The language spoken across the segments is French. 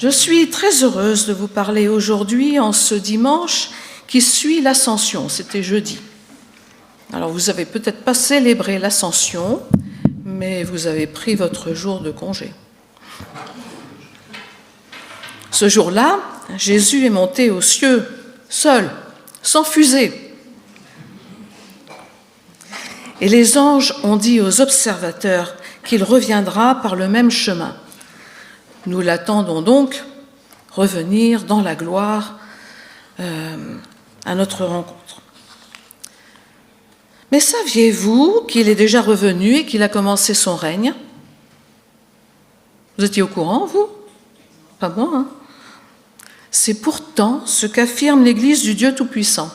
Je suis très heureuse de vous parler aujourd'hui en ce dimanche qui suit l'Ascension, c'était jeudi. Alors vous n'avez peut-être pas célébré l'Ascension, mais vous avez pris votre jour de congé. Ce jour-là, Jésus est monté aux cieux, seul, sans fusée. Et les anges ont dit aux observateurs qu'il reviendra par le même chemin. Nous l'attendons donc revenir dans la gloire à notre rencontre. Mais saviez-vous qu'il est déjà revenu et qu'il a commencé son règne? Vous étiez au courant, vous? Pas moi, hein? C'est pourtant ce qu'affirme l'Église du Dieu Tout-Puissant.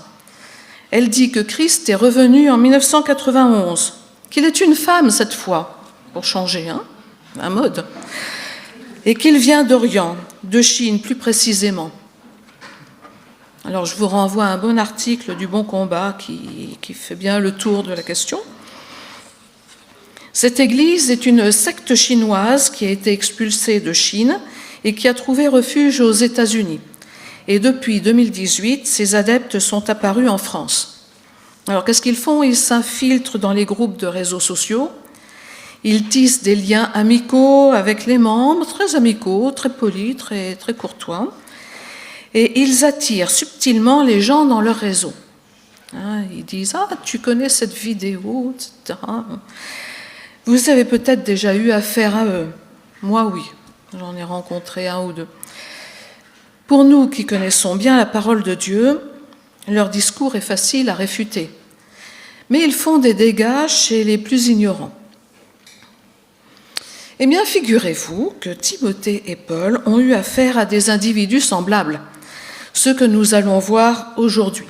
Elle dit que Christ est revenu en 1991, qu'il est une femme cette fois, pour changer, hein, la mode, et qu'il vient d'Orient, de Chine plus précisément. Alors je vous renvoie à un bon article du Bon Combat qui fait bien le tour de la question. Cette église est une secte chinoise qui a été expulsée de Chine et qui a trouvé refuge aux États-Unis. Et depuis 2018, ces adeptes sont apparus en France. Alors qu'est-ce qu'ils font? Ils s'infiltrent dans les groupes de réseaux sociaux. Ils tissent des liens amicaux avec les membres, très amicaux, très polis, très courtois. Et ils attirent subtilement les gens dans leur réseau. Ils disent « Ah, tu connais cette vidéo, etc. » Vous avez peut-être déjà eu affaire à eux. Moi, oui. J'en ai rencontré un ou deux. Pour nous qui connaissons bien la parole de Dieu, leur discours est facile à réfuter. Mais ils font des dégâts chez les plus ignorants. Eh bien, figurez-vous que Timothée et Paul ont eu affaire à des individus semblables, ceux que nous allons voir aujourd'hui.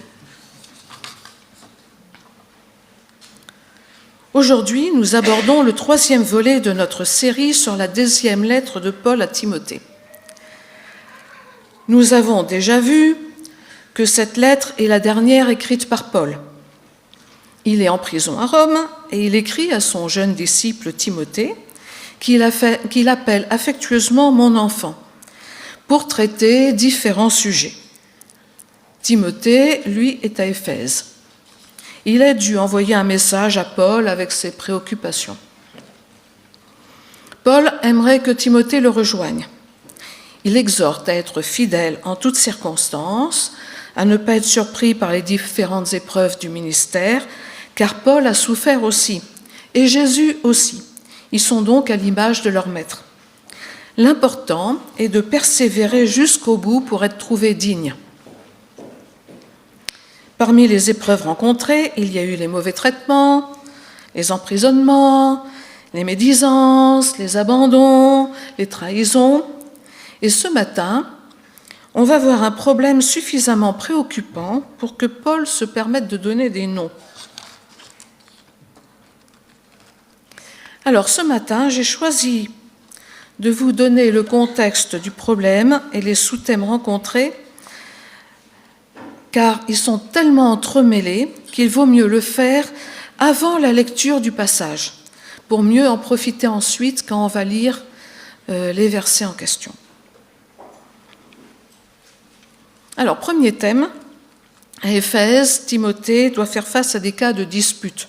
Aujourd'hui, nous abordons le 3e volet de notre série sur la 2e lettre de Paul à Timothée. Nous avons déjà vu que cette lettre est la dernière écrite par Paul. Il est en prison à Rome et il écrit à son jeune disciple Timothée, qu'il appelle affectueusement « mon enfant », pour traiter différents sujets. Timothée, lui, est à Éphèse. Il a dû envoyer un message à Paul avec ses préoccupations. Paul aimerait que Timothée le rejoigne. Il exhorte à être fidèle en toutes circonstances, à ne pas être surpris par les différentes épreuves du ministère, car Paul a souffert aussi, et Jésus aussi. Ils sont donc à l'image de leur maître. L'important est de persévérer jusqu'au bout pour être trouvé digne. Parmi les épreuves rencontrées, il y a eu les mauvais traitements, les emprisonnements, les médisances, les abandons, les trahisons. Et ce matin, on va voir un problème suffisamment préoccupant pour que Paul se permette de donner des noms. Alors ce matin, j'ai choisi de vous donner le contexte du problème et les sous-thèmes rencontrés, car ils sont tellement entremêlés qu'il vaut mieux le faire avant la lecture du passage, pour mieux en profiter ensuite quand on va lire les versets en question. Alors, premier thème, à Éphèse, Timothée doit faire face à des cas de disputes.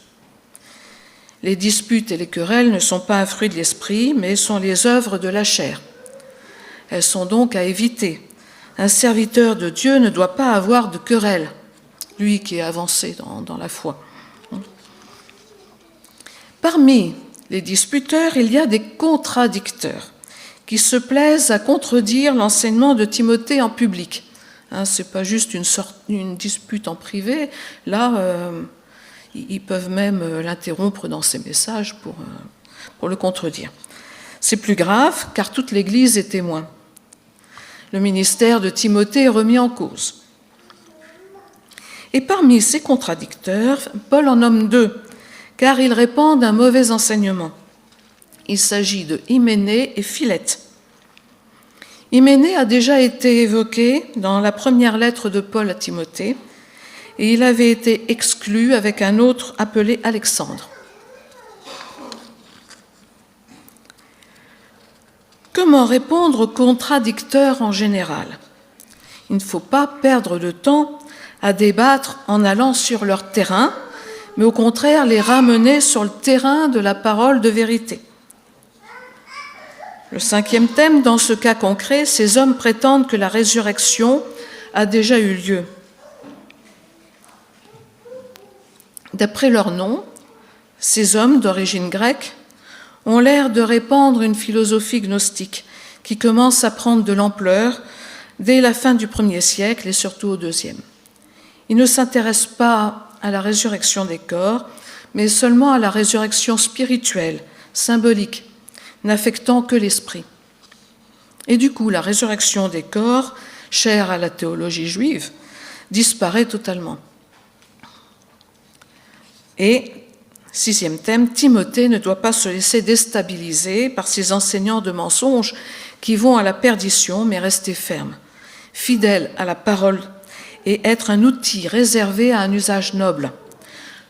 Les disputes et les querelles ne sont pas un fruit de l'esprit, mais sont les œuvres de la chair. Elles sont donc à éviter. Un serviteur de Dieu ne doit pas avoir de querelle, lui qui est avancé dans la foi. Parmi les disputeurs, il y a des contradicteurs qui se plaisent à contredire l'enseignement de Timothée en public. Ce n'est pas juste une dispute en privé. Là, ils peuvent même l'interrompre dans ses messages pour le contredire. C'est plus grave, car toute l'Église est témoin. Le ministère de Timothée est remis en cause. Et parmi ces contradicteurs, Paul en nomme 2, car ils répandent un mauvais enseignement. Il s'agit de Hyménée et Philette. Hyménée a déjà été évoqué dans la première lettre de Paul à Timothée, et il avait été exclu avec un autre appelé Alexandre. Que comment répondre aux contradicteurs en général? Il ne faut pas perdre de temps à débattre en allant sur leur terrain, mais au contraire les ramener sur le terrain de la parole de vérité. Le 5e thème, dans ce cas concret, ces hommes prétendent que la résurrection a déjà eu lieu. D'après leur nom, ces hommes d'origine grecque ont l'air de répandre une philosophie gnostique qui commence à prendre de l'ampleur dès la fin du 1er siècle et surtout au 2e. Ils ne s'intéressent pas à la résurrection des corps, mais seulement à la résurrection spirituelle, symbolique, n'affectant que l'esprit. Et du coup, la résurrection des corps, chère à la théologie juive, disparaît totalement. Et, 6e thème, Timothée ne doit pas se laisser déstabiliser par ces enseignants de mensonges qui vont à la perdition, mais rester ferme, fidèle à la parole et être un outil réservé à un usage noble,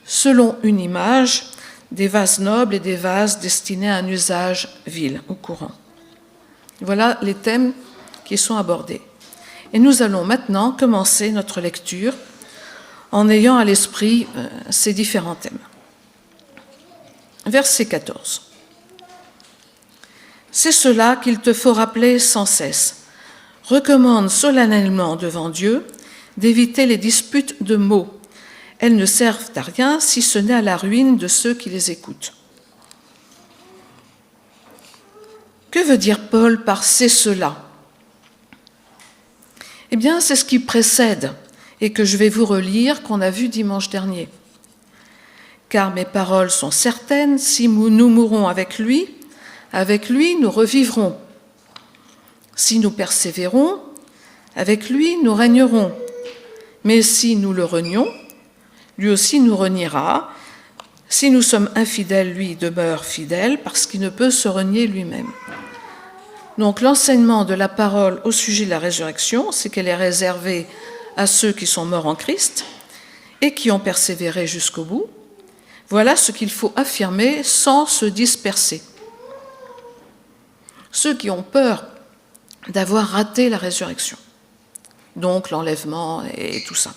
selon une image des vases nobles et des vases destinés à un usage vil ou courant. Voilà les thèmes qui sont abordés. Et nous allons maintenant commencer notre lecture en ayant à l'esprit ces différents thèmes. Verset 14. C'est cela qu'il te faut rappeler sans cesse. Recommande solennellement devant Dieu d'éviter les disputes de mots. Elles ne servent à rien si ce n'est à la ruine de ceux qui les écoutent. Que veut dire Paul par « c'est cela » ? Eh bien, c'est ce qui précède et que je vais vous relire, qu'on a vu dimanche dernier. Car mes paroles sont certaines, si nous mourons avec lui nous revivrons. Si nous persévérons, avec lui nous régnerons. Mais si nous le renions, lui aussi nous reniera. Si nous sommes infidèles, lui demeure fidèle parce qu'il ne peut se renier lui-même. Donc l'enseignement de la parole au sujet de la résurrection, c'est qu'elle est réservée à ceux qui sont morts en Christ et qui ont persévéré jusqu'au bout. Voilà ce qu'il faut affirmer sans se disperser. Ceux qui ont peur d'avoir raté la résurrection, donc l'enlèvement et tout ça,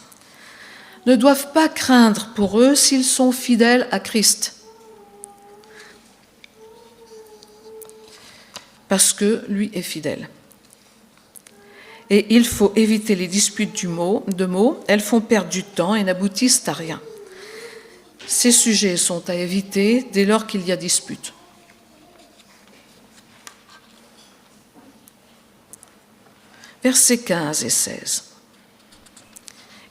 ne doivent pas craindre pour eux s'ils sont fidèles à Christ, parce que lui est fidèle. Et il faut éviter les disputes de mots, elles font perdre du temps et n'aboutissent à rien. Ces sujets sont à éviter dès lors qu'il y a dispute. Versets 15 et 16.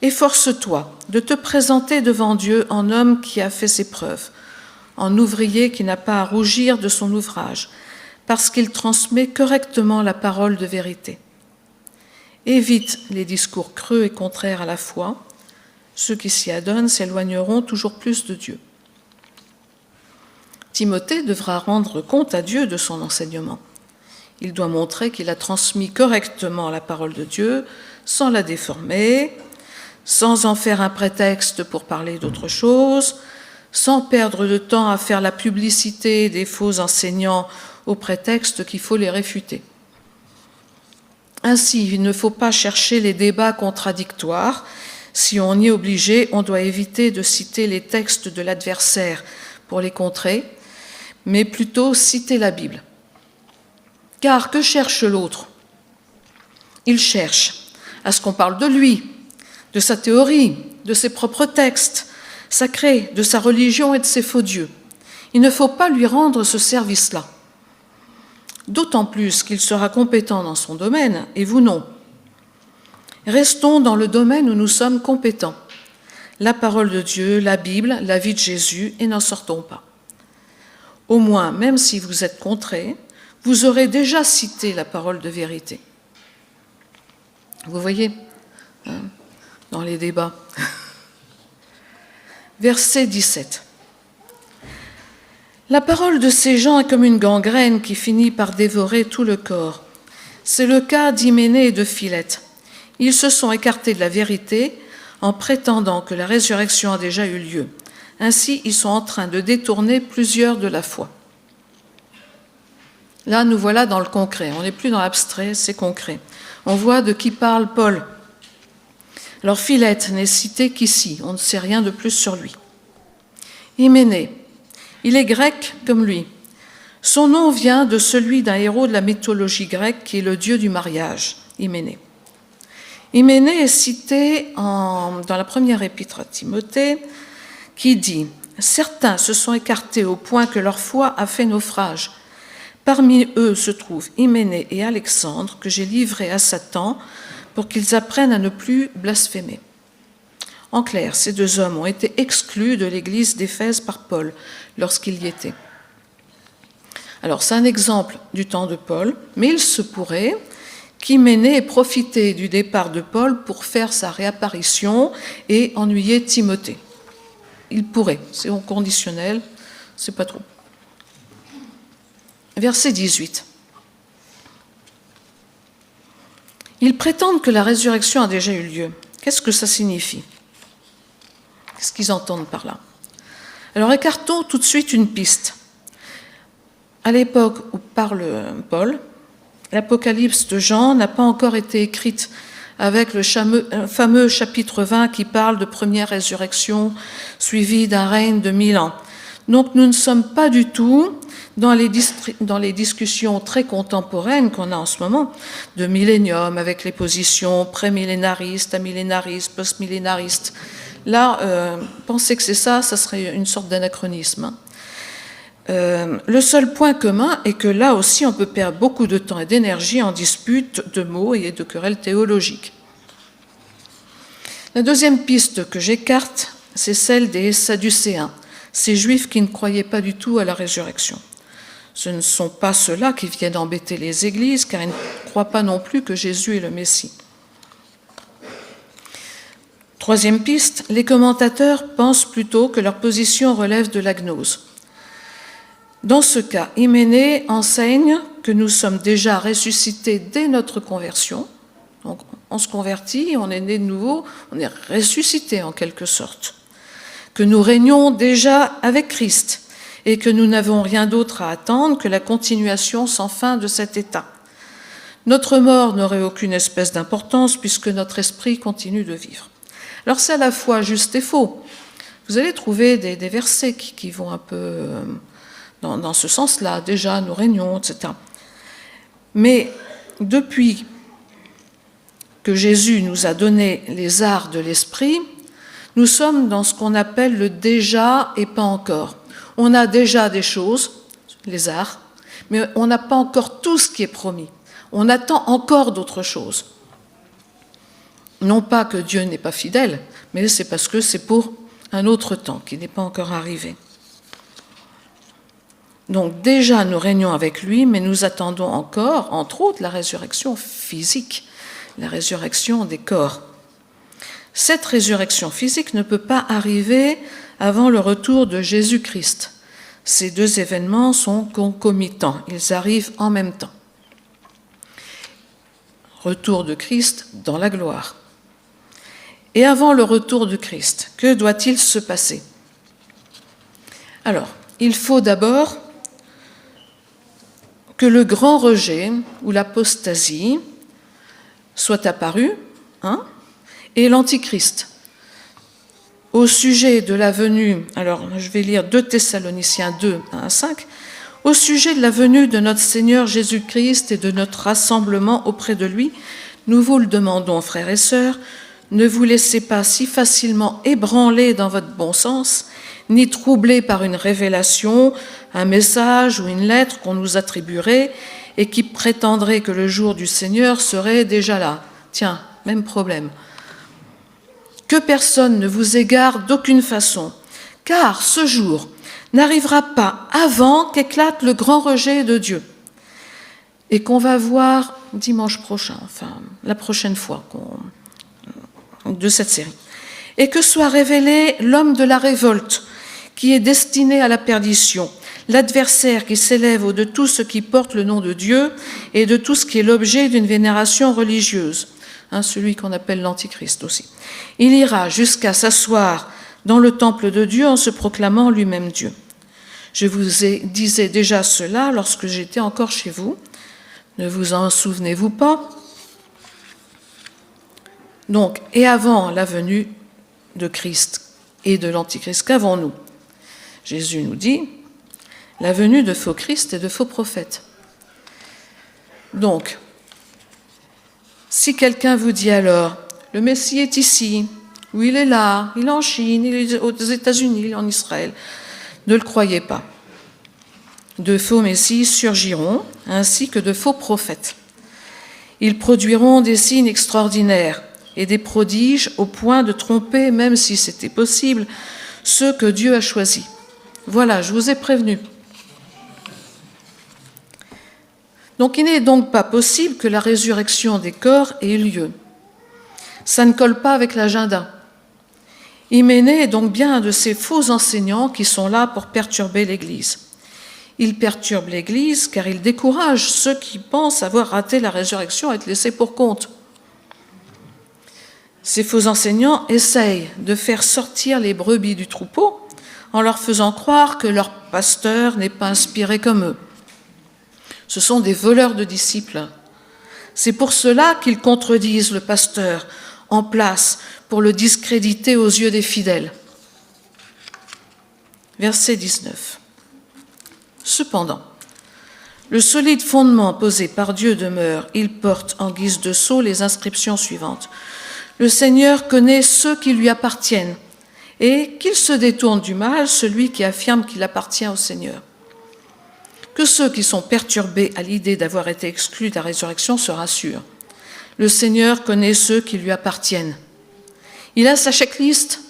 Efforce-toi de te présenter devant Dieu en homme qui a fait ses preuves, en ouvrier qui n'a pas à rougir de son ouvrage, parce qu'il transmet correctement la parole de vérité. Évite les discours creux et contraires à la foi. Ceux qui s'y adonnent s'éloigneront toujours plus de Dieu. Timothée devra rendre compte à Dieu de son enseignement. Il doit montrer qu'il a transmis correctement la parole de Dieu, sans la déformer, sans en faire un prétexte pour parler d'autre chose, sans perdre de temps à faire la publicité des faux enseignants au prétexte qu'il faut les réfuter. Ainsi, il ne faut pas chercher les débats contradictoires. Si on y est obligé, on doit éviter de citer les textes de l'adversaire pour les contrer, mais plutôt citer la Bible. Car que cherche l'autre ? Il cherche à ce qu'on parle de lui, de sa théorie, de ses propres textes sacrés, de sa religion et de ses faux dieux. Il ne faut pas lui rendre ce service-là. D'autant plus qu'il sera compétent dans son domaine, et vous non. Restons dans le domaine où nous sommes compétents. La parole de Dieu, la Bible, la vie de Jésus, et n'en sortons pas. Au moins, même si vous êtes contrés, vous aurez déjà cité la parole de vérité. Vous voyez, dans les débats. Verset 17. La parole de ces gens est comme une gangrène qui finit par dévorer tout le corps. C'est le cas d'Hyménée et de Philette. Ils se sont écartés de la vérité en prétendant que la résurrection a déjà eu lieu. Ainsi, ils sont en train de détourner plusieurs de la foi. Là, nous voilà dans le concret. On n'est plus dans l'abstrait, c'est concret. On voit de qui parle Paul. Alors, Philette n'est cité qu'ici. On ne sait rien de plus sur lui. Hyménée. Il est grec comme lui. Son nom vient de celui d'un héros de la mythologie grecque qui est le dieu du mariage, Hyménée. Hyménée est cité dans la première épître à Timothée qui dit « Certains se sont écartés au point que leur foi a fait naufrage. Parmi eux se trouvent Hyménée et Alexandre que j'ai livrés à Satan pour qu'ils apprennent à ne plus blasphémer. » En clair, ces deux hommes ont été exclus de l'église d'Éphèse par Paul lorsqu'il y était. Alors, c'est un exemple du temps de Paul, mais il se pourrait qu'Hyménée ait profité du départ de Paul pour faire sa réapparition et ennuyer Timothée. Il pourrait, c'est au conditionnel, c'est pas trop. Verset 18. Ils prétendent que la résurrection a déjà eu lieu. Qu'est-ce que ça signifie ? Qu'est-ce qu'ils entendent par là ? Alors écartons tout de suite une piste. À l'époque où parle Paul, l'Apocalypse de Jean n'a pas encore été écrite avec le fameux chapitre 20 qui parle de première résurrection suivie d'un règne de 1000 ans. Donc nous ne sommes pas du tout dans les discussions très contemporaines qu'on a en ce moment, de millénium, avec les positions pré-millénaristes, amillénaristes, post-millénaristes. Là, penser que c'est ça serait une sorte d'anachronisme. Le seul point commun est que là aussi on peut perdre beaucoup de temps et d'énergie en disputes de mots et de querelles théologiques. La deuxième piste que j'écarte, c'est celle des Sadducéens, ces juifs qui ne croyaient pas du tout à la résurrection. Ce ne sont pas ceux-là qui viennent embêter les églises, car ils ne croient pas non plus que Jésus est le Messie. Troisième piste, les commentateurs pensent plutôt que leur position relève de la gnose. Dans ce cas, Hyménée enseigne que nous sommes déjà ressuscités dès notre conversion. Donc, on se convertit, on est né de nouveau, on est ressuscité en quelque sorte. Que nous régnons déjà avec Christ et que nous n'avons rien d'autre à attendre que la continuation sans fin de cet état. Notre mort n'aurait aucune espèce d'importance puisque notre esprit continue de vivre. Alors c'est à la fois juste et faux. Vous allez trouver des versets qui vont un peu dans ce sens-là. Déjà, nous régnons, etc. Mais depuis que Jésus nous a donné les arts de l'esprit, nous sommes dans ce qu'on appelle le déjà et pas encore. On a déjà des choses, les arts, mais on n'a pas encore tout ce qui est promis. On attend encore d'autres choses. Non pas que Dieu n'est pas fidèle, mais c'est parce que c'est pour un autre temps qui n'est pas encore arrivé. Donc déjà nous régnons avec lui, mais nous attendons encore, entre autres, la résurrection physique, la résurrection des corps. Cette résurrection physique ne peut pas arriver avant le retour de Jésus-Christ. Ces deux événements sont concomitants, ils arrivent en même temps. Retour de Christ dans la gloire. Et avant le retour de Christ, que doit-il se passer ? Alors, il faut d'abord que le grand rejet ou l'apostasie soit apparu, et l'Antichrist. Au sujet de la venue, alors je vais lire 2 Thessaloniciens 2, 1-5, au sujet de la venue de notre Seigneur Jésus-Christ et de notre rassemblement auprès de lui, nous vous le demandons, frères et sœurs, ne vous laissez pas si facilement ébranler dans votre bon sens, ni troubler par une révélation, un message ou une lettre qu'on nous attribuerait et qui prétendrait que le jour du Seigneur serait déjà là. Tiens, même problème. Que personne ne vous égare d'aucune façon, car ce jour n'arrivera pas avant qu'éclate le grand rejet de Dieu et qu'on va voir dimanche prochain, enfin la prochaine fois de cette série, et que soit révélé l'homme de la révolte qui est destiné à la perdition, l'adversaire qui s'élève au-de tout ce qui porte le nom de Dieu et de tout ce qui est l'objet d'une vénération religieuse, celui qu'on appelle l'Antichrist aussi. Il ira jusqu'à s'asseoir dans le temple de Dieu en se proclamant lui-même Dieu. Je vous disais déjà cela lorsque j'étais encore chez vous. Ne vous en souvenez-vous pas? Donc, et avant la venue de Christ et de l'Antichrist, qu'avons-nous? Jésus nous dit la venue de faux Christ et de faux prophètes. Donc, si quelqu'un vous dit alors, le Messie est ici, ou il est là, il est en Chine, il est aux États-Unis, il est en Israël, ne le croyez pas. De faux messies surgiront, ainsi que de faux prophètes. Ils produiront des signes extraordinaires et des prodiges au point de tromper, même si c'était possible, ceux que Dieu a choisis. Voilà, je vous ai prévenu. Donc il n'est donc pas possible que la résurrection des corps ait lieu. Ça ne colle pas avec l'agenda. Hyménée est donc bien un de ces faux enseignants qui sont là pour perturber l'Église. Il perturbe l'Église car il décourage ceux qui pensent avoir raté la résurrection et être laissés pour compte. Ces faux enseignants essayent de faire sortir les brebis du troupeau en leur faisant croire que leur pasteur n'est pas inspiré comme eux. Ce sont des voleurs de disciples. C'est pour cela qu'ils contredisent le pasteur en place pour le discréditer aux yeux des fidèles. Verset 19. Cependant, le solide fondement posé par Dieu demeure. Il porte en guise de sceau les inscriptions suivantes. Le Seigneur connaît ceux qui lui appartiennent et qu'il se détourne du mal celui qui affirme qu'il appartient au Seigneur. Que ceux qui sont perturbés à l'idée d'avoir été exclus de la résurrection se rassurent. Le Seigneur connaît ceux qui lui appartiennent. Il a sa checklist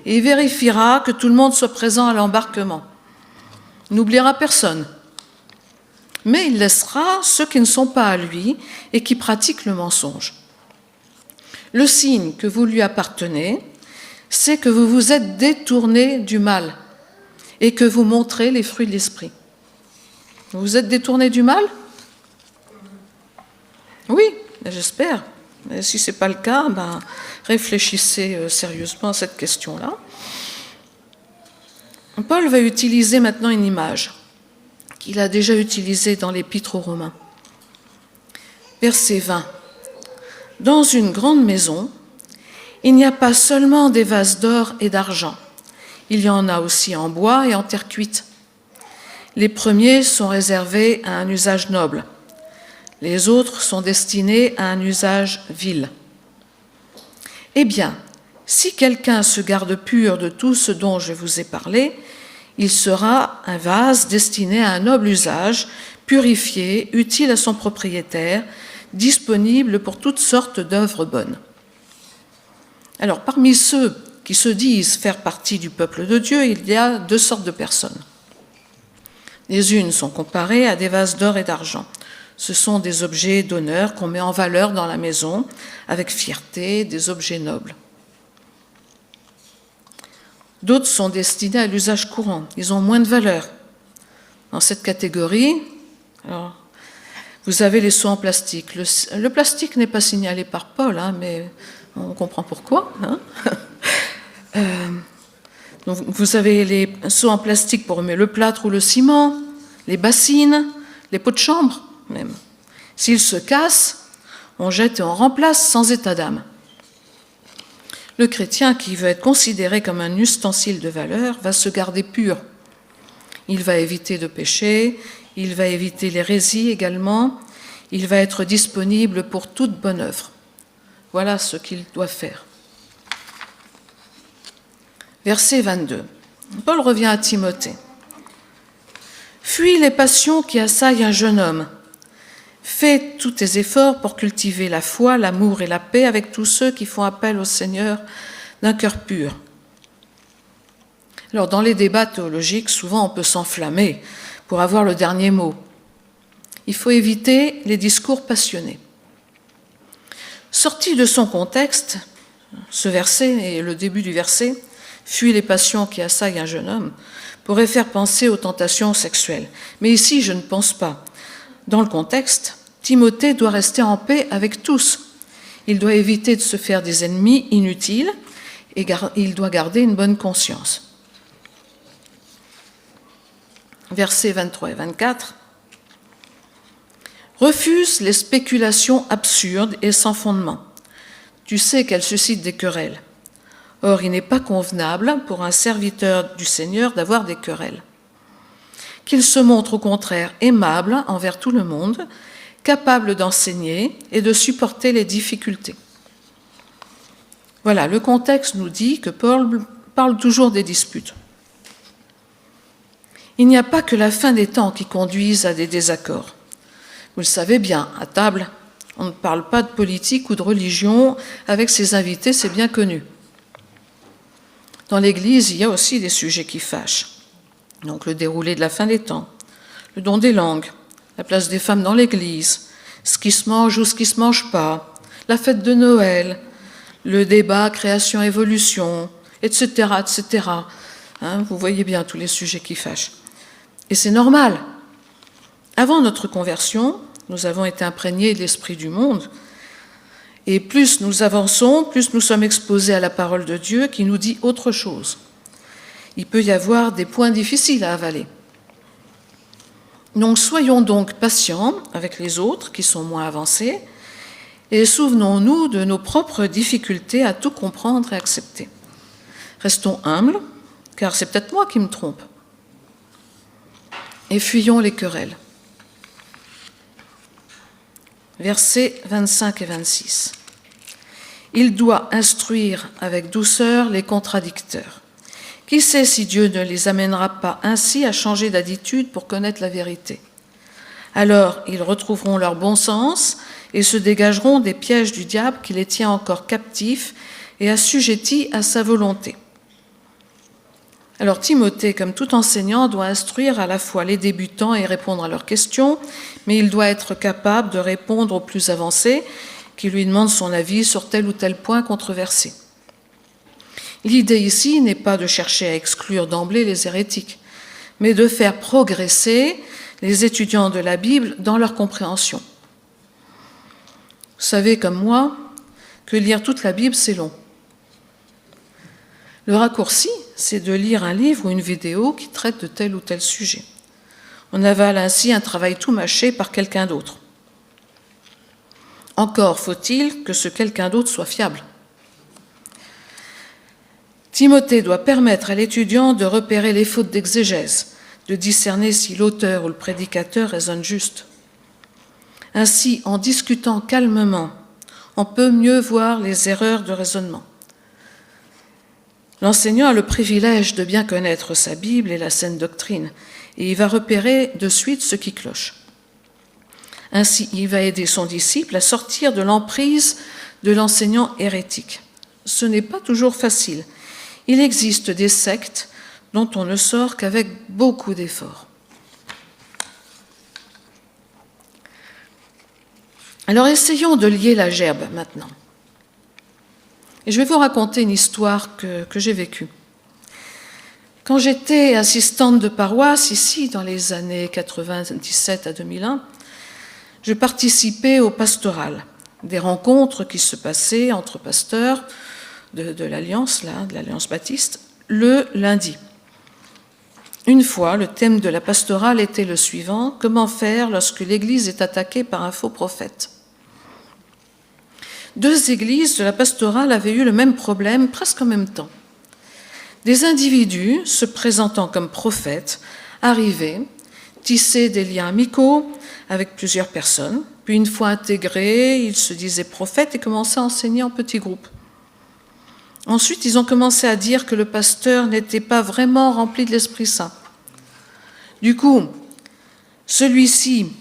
et il vérifiera que tout le monde soit présent à l'embarquement. Il n'oubliera personne. Mais il laissera ceux qui ne sont pas à lui et qui pratiquent le mensonge. Le signe que vous lui appartenez, c'est que vous vous êtes détournés du mal et que vous montrez les fruits de l'esprit. Vous vous êtes détournés du mal? Oui, j'espère. Mais si ce n'est pas le cas, réfléchissez sérieusement à cette question-là. Paul va utiliser maintenant une image qu'il a déjà utilisée dans l'Épître aux Romains. Verset 20. Dans une grande maison, il n'y a pas seulement des vases d'or et d'argent, il y en a aussi en bois et en terre cuite. Les premiers sont réservés à un usage noble, les autres sont destinés à un usage vil. Eh bien, si quelqu'un se garde pur de tout ce dont je vous ai parlé, il sera un vase destiné à un noble usage, purifié, utile à son propriétaire, disponible pour toutes sortes d'œuvres bonnes. Alors, parmi ceux qui se disent faire partie du peuple de Dieu, il y a deux sortes de personnes. Les unes sont comparées à des vases d'or et d'argent. Ce sont des objets d'honneur qu'on met en valeur dans la maison avec fierté, des objets nobles. D'autres sont destinés à l'usage courant. Ils ont moins de valeur. Dans cette catégorie, alors, vous avez les seaux en plastique. Le plastique n'est pas signalé par Paul, mais on comprend pourquoi. Donc vous avez les seaux en plastique pour remuer le plâtre ou le ciment, les bassines, les pots de chambre même. S'ils se cassent, on jette et on remplace sans état d'âme. Le chrétien qui veut être considéré comme un ustensile de valeur va se garder pur. Il va éviter de pécher, il va éviter l'hérésie également, il va être disponible pour toute bonne œuvre. Voilà ce qu'il doit faire. Verset 22. Paul revient à Timothée. « Fuis les passions qui assaillent un jeune homme. Fais tous tes efforts pour cultiver la foi, l'amour et la paix avec tous ceux qui font appel au Seigneur d'un cœur pur. » Alors, dans les débats théologiques, souvent on peut s'enflammer pour avoir le dernier mot. Il faut éviter les discours passionnés. Sorti de son contexte, ce verset et le début du verset, « Fuis les passions qui assaillent un jeune homme », pourrait faire penser aux tentations sexuelles. Mais ici, je ne pense pas. Dans le contexte, Timothée doit rester en paix avec tous. Il doit éviter de se faire des ennemis inutiles et il doit garder une bonne conscience. versets 23 et 24, « Refuse les spéculations absurdes et sans fondement. Tu sais qu'elles suscitent des querelles. Or, il n'est pas convenable pour un serviteur du Seigneur d'avoir des querelles. Qu'il se montre au contraire aimable envers tout le monde, capable d'enseigner et de supporter les difficultés. » Voilà, le contexte nous dit que Paul parle toujours des disputes. Il n'y a pas que la fin des temps qui conduise à des désaccords. Vous le savez bien, à table, on ne parle pas de politique ou de religion avec ses invités, c'est bien connu. Dans l'Église, il y a aussi des sujets qui fâchent. Donc le déroulé de la fin des temps, le don des langues, la place des femmes dans l'Église, ce qui se mange ou ce qui ne se mange pas, la fête de Noël, le débat création-évolution, etc., etc. Vous voyez bien tous les sujets qui fâchent. Et c'est normal. Avant notre conversion, nous avons été imprégnés de l'esprit du monde. Et plus nous avançons, plus nous sommes exposés à la parole de Dieu qui nous dit autre chose. Il peut y avoir des points difficiles à avaler. Donc soyons donc patients avec les autres qui sont moins avancés et souvenons-nous de nos propres difficultés à tout comprendre et accepter. Restons humbles, car c'est peut-être moi qui me trompe. Et fuyons les querelles. Versets 25 et 26. Il doit instruire avec douceur les contradicteurs. Qui sait si Dieu ne les amènera pas ainsi à changer d'attitude pour connaître la vérité? Alors ils retrouveront leur bon sens et se dégageront des pièges du diable qui les tient encore captifs et assujettis à sa volonté. Alors Timothée, comme tout enseignant, doit instruire à la fois les débutants et répondre à leurs questions, mais il doit être capable de répondre aux plus avancés qui lui demandent son avis sur tel ou tel point controversé. L'idée ici n'est pas de chercher à exclure d'emblée les hérétiques, mais de faire progresser les étudiants de la Bible dans leur compréhension. Vous savez comme moi que lire toute la Bible, c'est long. Le raccourci, c'est de lire un livre ou une vidéo qui traite de tel ou tel sujet. On avale ainsi un travail tout mâché par quelqu'un d'autre. Encore faut-il que ce quelqu'un d'autre soit fiable. Timothée doit permettre à l'étudiant de repérer les fautes d'exégèse, de discerner si l'auteur ou le prédicateur raisonne juste. Ainsi, en discutant calmement, on peut mieux voir les erreurs de raisonnement. L'enseignant a le privilège de bien connaître sa Bible et la saine doctrine, et il va repérer de suite ce qui cloche. Ainsi, il va aider son disciple à sortir de l'emprise de l'enseignant hérétique. Ce n'est pas toujours facile. Il existe des sectes dont on ne sort qu'avec beaucoup d'efforts. Alors essayons de lier la gerbe maintenant. Et je vais vous raconter une histoire que j'ai vécue. Quand j'étais assistante de paroisse, ici, dans les années 97 à 2001, je participais au pastoral, des rencontres qui se passaient entre pasteurs de l'Alliance, de l'Alliance baptiste, le lundi. Une fois, le thème de la pastorale était le suivant: comment faire lorsque l'Église est attaquée par un faux prophète? 2 églises de la pastorale avaient eu le même problème presque en même temps. Des individus se présentant comme prophètes arrivaient, tissaient des liens amicaux avec plusieurs personnes, puis une fois intégrés, ils se disaient prophètes et commençaient à enseigner en petits groupes. Ensuite, ils ont commencé à dire que le pasteur n'était pas vraiment rempli de l'Esprit Saint. Du coup, celui-ci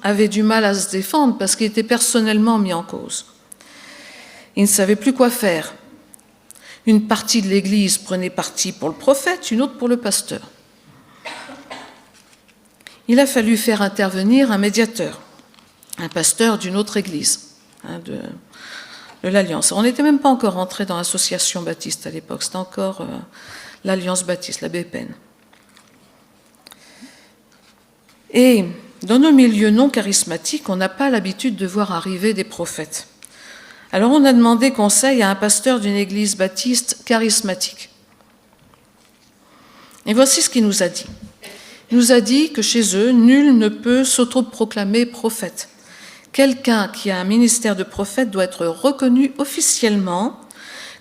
avait du mal à se défendre parce qu'il était personnellement mis en cause. Il ne savait plus quoi faire. Une partie de l'Église prenait parti pour le prophète, une autre pour le pasteur. Il a fallu faire intervenir un médiateur, un pasteur d'une autre Église, de l'Alliance. On n'était même pas encore entré dans l'association baptiste à l'époque, c'était encore l'Alliance baptiste, la BPN. Et dans nos milieux non charismatiques, on n'a pas l'habitude de voir arriver des prophètes. Alors on a demandé conseil à un pasteur d'une église baptiste charismatique. Et voici ce qu'il nous a dit. nous a dit que chez eux, nul ne peut s'autoproclamer prophète. Quelqu'un qui a un ministère de prophète doit être reconnu officiellement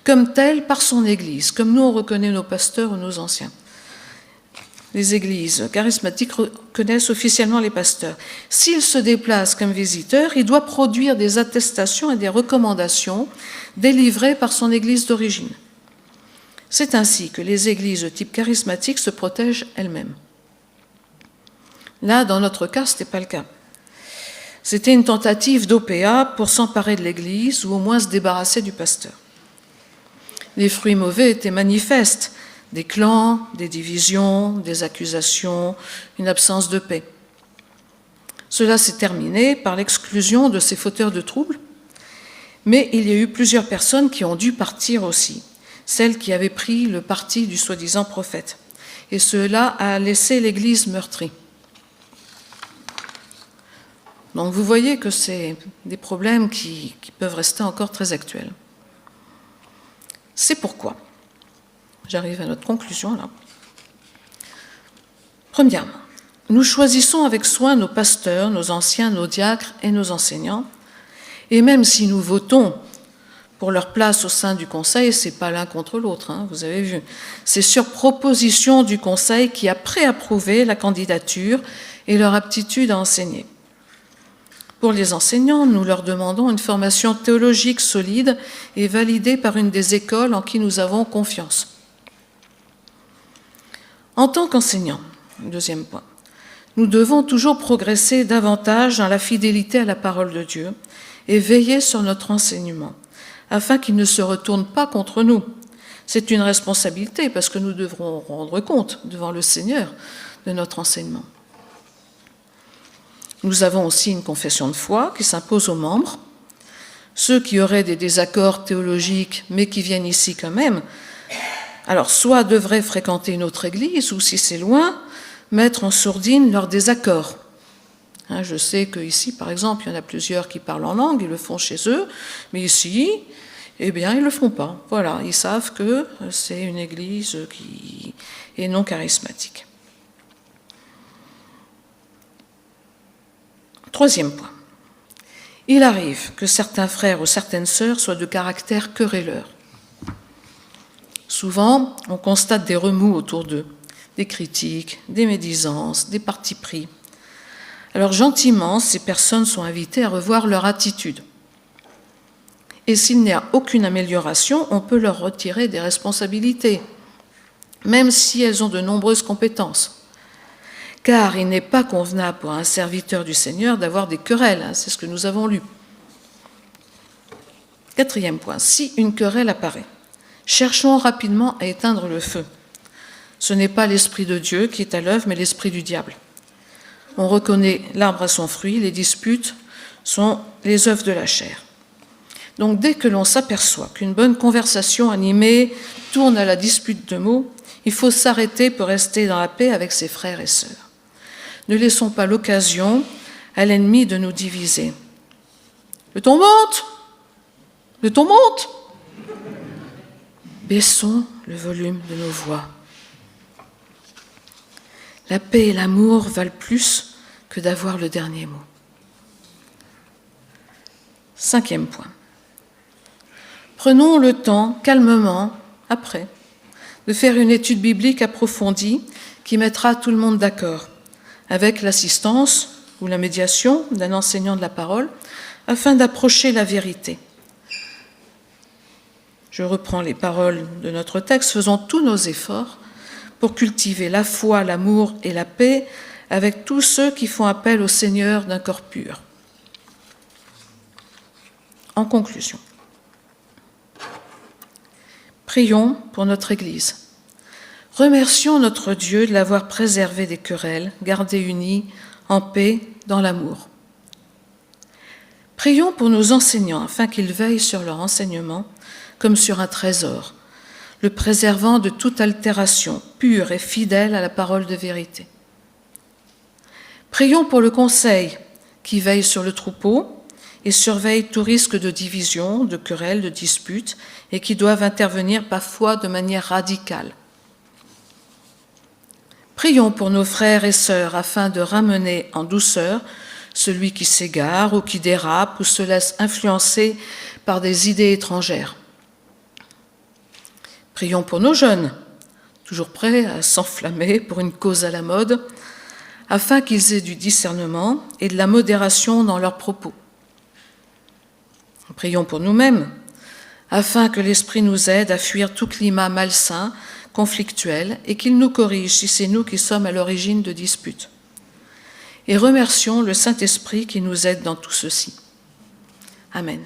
comme tel par son Église, comme nous on reconnaît nos pasteurs ou nos anciens. Les églises charismatiques reconnaissent officiellement les pasteurs. S'il se déplace comme visiteur, il doit produire des attestations et des recommandations délivrées par son église d'origine. C'est ainsi que les églises de type charismatique se protègent elles-mêmes. Là, dans notre cas, ce n'était pas le cas. C'était une tentative d'OPA pour s'emparer de l'église ou au moins se débarrasser du pasteur. Les fruits mauvais étaient manifestes. Des clans, des divisions, des accusations, une absence de paix. Cela s'est terminé par l'exclusion de ces fauteurs de troubles, mais il y a eu plusieurs personnes qui ont dû partir aussi, celles qui avaient pris le parti du soi-disant prophète, et cela a laissé l'Église meurtrie. Donc vous voyez que c'est des problèmes qui peuvent rester encore très actuels. C'est pourquoi j'arrive à notre conclusion là. Premièrement, nous choisissons avec soin nos pasteurs, nos anciens, nos diacres et nos enseignants. Et même si nous votons pour leur place au sein du Conseil, ce n'est pas l'un contre l'autre, hein, vous avez vu. C'est sur proposition du Conseil qui a préapprouvé la candidature et leur aptitude à enseigner. Pour les enseignants, nous leur demandons une formation théologique solide et validée par une des écoles en qui nous avons confiance. En tant qu'enseignants, deuxième point, nous devons toujours progresser davantage dans la fidélité à la parole de Dieu et veiller sur notre enseignement, afin qu'il ne se retourne pas contre nous. C'est une responsabilité parce que nous devrons rendre compte devant le Seigneur de notre enseignement. Nous avons aussi une confession de foi qui s'impose aux membres. Ceux qui auraient des désaccords théologiques mais qui viennent ici quand même, alors soit devraient fréquenter une autre église ou si c'est loin, mettre en sourdine leurs désaccords. Je sais qu'ici, par exemple, il y en a plusieurs qui parlent en langue, ils le font chez eux, mais ici, eh bien, ils ne le font pas. Voilà, ils savent que c'est une église qui est non charismatique. Troisième point. Il arrive que certains frères ou certaines sœurs soient de caractère querelleur. Souvent, on constate des remous autour d'eux, des critiques, des médisances, des partis pris. Alors gentiment, ces personnes sont invitées à revoir leur attitude. Et s'il n'y a aucune amélioration, on peut leur retirer des responsabilités, même si elles ont de nombreuses compétences. Car il n'est pas convenable pour un serviteur du Seigneur d'avoir des querelles, c'est ce que nous avons lu. Quatrième point, si une querelle apparaît, cherchons rapidement à éteindre le feu. Ce n'est pas l'Esprit de Dieu qui est à l'œuvre, mais l'Esprit du diable. On reconnaît l'arbre à son fruit, les disputes sont les œuvres de la chair. Donc dès que l'on s'aperçoit qu'une bonne conversation animée tourne à la dispute de mots, il faut s'arrêter pour rester dans la paix avec ses frères et sœurs. Ne laissons pas l'occasion à l'ennemi de nous diviser. Le ton monte ! Le ton monte ! Baissons le volume de nos voix. La paix et l'amour valent plus que d'avoir le dernier mot. Cinquième point. Prenons le temps, calmement, après, de faire une étude biblique approfondie qui mettra tout le monde d'accord, avec l'assistance ou la médiation d'un enseignant de la parole, afin d'approcher la vérité. Je reprends les paroles de notre texte, faisons tous nos efforts pour cultiver la foi, l'amour et la paix avec tous ceux qui font appel au Seigneur d'un corps pur. En conclusion, prions pour notre Église. Remercions notre Dieu de l'avoir préservé des querelles, gardé unis, en paix, dans l'amour. Prions pour nos enseignants afin qu'ils veillent sur leur enseignement comme sur un trésor, le préservant de toute altération, pur et fidèle à la parole de vérité. Prions pour le Conseil qui veille sur le troupeau et surveille tout risque de division, de querelles, de disputes et qui doivent intervenir parfois de manière radicale. Prions pour nos frères et sœurs afin de ramener en douceur celui qui s'égare ou qui dérape ou se laisse influencer par des idées étrangères. Prions pour nos jeunes, toujours prêts à s'enflammer pour une cause à la mode, afin qu'ils aient du discernement et de la modération dans leurs propos. Prions pour nous-mêmes, afin que l'Esprit nous aide à fuir tout climat malsain, conflictuel, et qu'il nous corrige si c'est nous qui sommes à l'origine de disputes. Et remercions le Saint-Esprit qui nous aide dans tout ceci. Amen.